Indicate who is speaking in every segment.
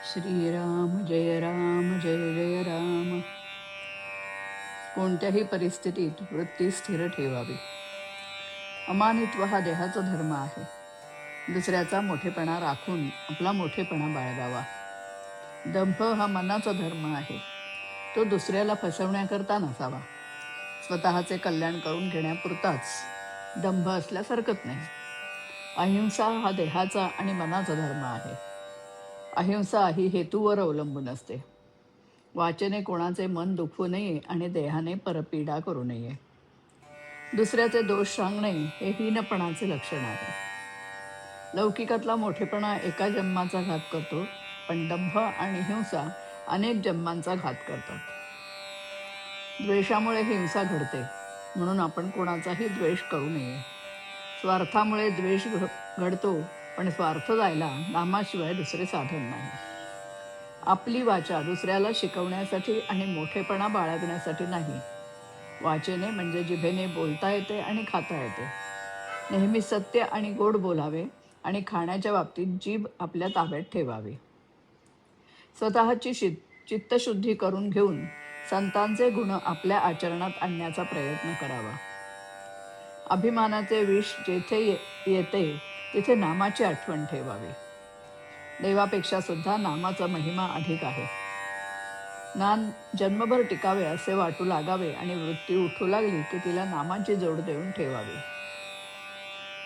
Speaker 1: श्रीराम जय राम जय जय राम. कोणत्याही परिस्थितीत वृत्ती स्थिर ठेवावी. अमानित्व हा देहाचा धर्म आहे. दुसऱ्याचा मोठेपणा राखून आपला मोठेपणा बाळगावा. दंभ हा मनाचा धर्म आहे. तो दुसऱ्याला फसवण्याकरता नसावा. स्वतःचे कल्याण करून घेण्यापुरताच दंभ असल्यास हरकत नाही. अहिंसा हा देहाचा आणि मनाचा धर्म आहे. अहिंसा ही हेतूवर अवलंबून असते. वाचेने कोणाचे मन दुखवू नये आणि देहाने परपीडा करू नये. दुसऱ्याचे दोष सांगणे हे हीनपणाचे लक्षण आहे. लौकिकातला मोठेपणा एका जन्माचा घात करतो, पण दंभ आणि हिंसा अनेक जन्मांचा घात करतात. द्वेषामुळे हिंसा घडते, म्हणून आपण कोणाचाही द्वेष करू नये. स्वार्थामुळे द्वेष घडतो, पण स्वार्थ जायला नामाशिवाय दुसरे साधन नाही. आपली वाचा दुसऱ्याला शिकवण्यासाठी आणि मोठेपणा बाळगण्यासाठी नाही. वाचेने म्हणजे जिभेने बोलता येते आणि खाता येते. नेहमी सत्य आणि गोड बोलावे आणि खाण्याच्या बाबतीत जीभ आपल्या ताब्यात ठेवावी. स्वतःची चित्तशुद्धी करून घेऊन संतांचे गुण आपल्या आचरणात आणण्याचा प्रयत्न करावा. अभिमानाचे विष जेथे येते तिथे नामाची आठवण ठेवावी. देवापेक्षा सुद्धा नामाचा महिमा अधिक आहे. नाम जन्मभर टिकावे असे वाटू लागावे आणि वृत्ती उठू लागली की तिला नामाची जोड देऊन ठेवावी.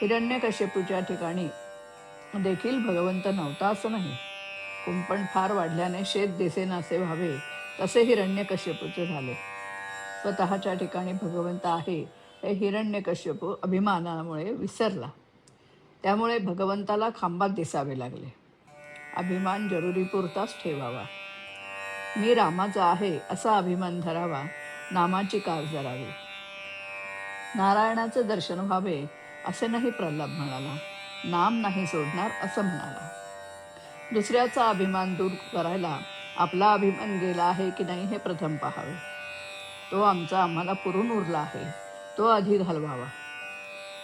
Speaker 1: हिरण्यकश्यपूच्या ठिकाणी देखील भगवंत नव्हता असं नाही. कुंपण फार वाढल्याने शेत दिसेनासे व्हावे तसे हिरण्यकश्यपूचे झाले. स्वतःच्या ठिकाणी भगवंत आहे हे हिरण्यकश्यपू अभिमानामुळे विसरला. त्यामुळे भगवंताला खांबात दिसावे लागले. अभिमान जरुरीपुरताच ठेवावा. मी रामाचा आहे असा अभिमान धरावा, नामाची कास धरावी. नारायणाचे दर्शन व्हावे असे नाही प्रल्हाद म्हणाला, नाम नाही सोडणार असं म्हणाला. दुसऱ्याचा अभिमान दूर करायला आपला अभिमान गेला आहे की नाही हे प्रथम पाहावे. तो आम्हाला पुरून उरला आहे, तो आधी घालवावा.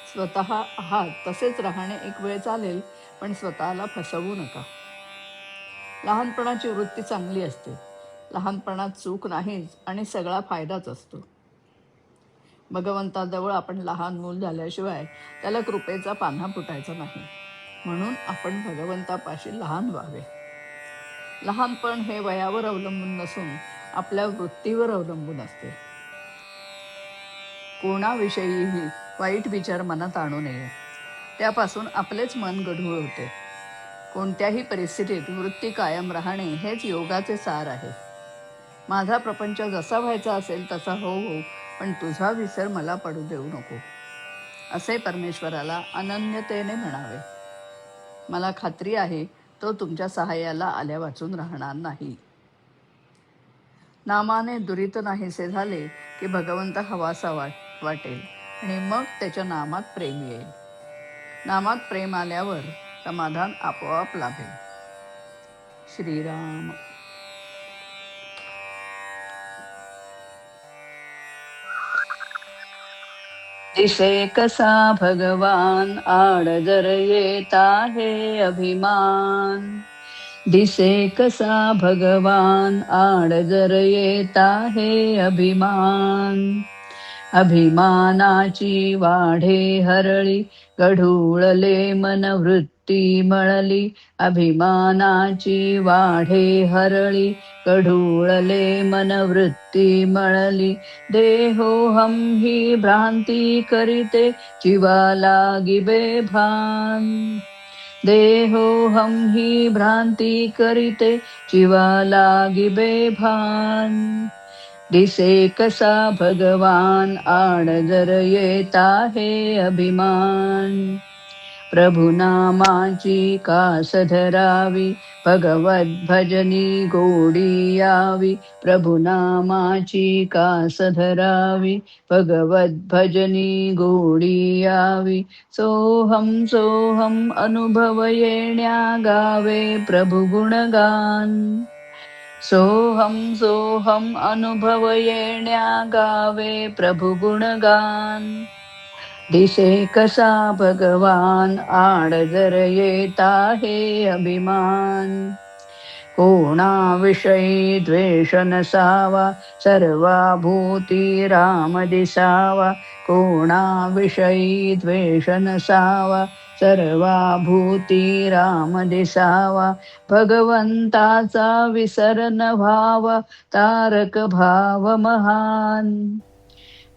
Speaker 1: स्वतः आहात तसेच राहणे एक वेळ चालेल, पण स्वतःला फसवू नका. लहानपणाची वृत्ती चांगली असते. लहानपणात चूक नाहीच आणि सगळा फायदाच असतो. भगवंताजवळ आपण लहान मूल झाल्याशिवाय त्याला कृपेचा पान्हा फुटायचा नाही. म्हणून आपण भगवंतापाशी लहान व्हावे. लहानपण हे वयावर अवलंबून नसून आपल्या वृत्तीवर अवलंबून असते. कोणाविषयीही वाईट विचार मनात आणू नये. त्यापासून आपलेच मन गढूळ होते. कोणत्याही परिस्थितीत वृत्ती कायम राहणे हेच योगाचे सार आहे. माझा प्रपंच जसा व्हायचा असेल तसा हो, पण तुझा विसर मला पडू देऊ नको, असे परमेश्वराला अनन्यतेने म्हणावे. मला खात्री आहे तो तुमच्या सहाय्याला आल्या वाचून राहणार नाही. नामाने दुरित नाहीसे झाले की भगवंत हवासा वाटेल आणि मग त्याच्या नामात प्रेम येईल. नामात प्रेम आल्यावर समाधान आपोआप लाभेल. श्रीराम. दिसे कसा भगवान आड जर येता हे अभिमान. दिसे कसा भगवान आड जर येता हे अभिमान. अभिमानाची वाढे हरळी गढूळले मन वृत्ती मळली. अभिमानाची वाढे हरळी गढूळले मन वृत्ती मळली. देहोहम ही भ्रांती करीते जीवा लागी बेभान. देहोहम ही भ्रांती करीते जीवा लागी बेभान. दिसे कसा भगवान आड जर येता हे अभिमान. प्रभुनामाची कास धरावी भगवत भजनी गोडी यावी. प्रभुनामाची कास धरावी भगवत भजनी गोडी यावी. सोहम सोहम अनुभव येण्या गावे प्रभु गुणगान. सोहम सोहम अनुभव येण्या गावे प्रभु गुणगान. दिसे कसा भगवान आड जर येता हे अभिमान. कोणाविषयी द्वेष नसावा, सर्वा भूती राम दिसावा. कोणाविषयी द्वेष नसावा, सर्वा भूती राम दिसावा. भगवंताचा विसर न व्हावा, तारक भाव महान.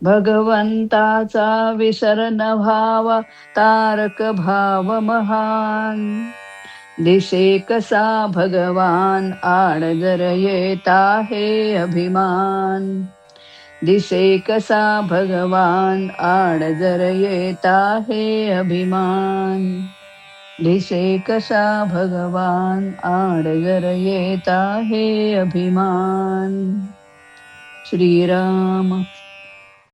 Speaker 1: भगवंताचा विसर न व्हावा, तारक भाव महान. दिसे कसा भगवान, आड जर येता हे अभिमान. दिसे कसा भगवान, आड जर येता हे अभिमान. दिसे कसा भगवान, आड जर येता हे अभिमान. श्रीराम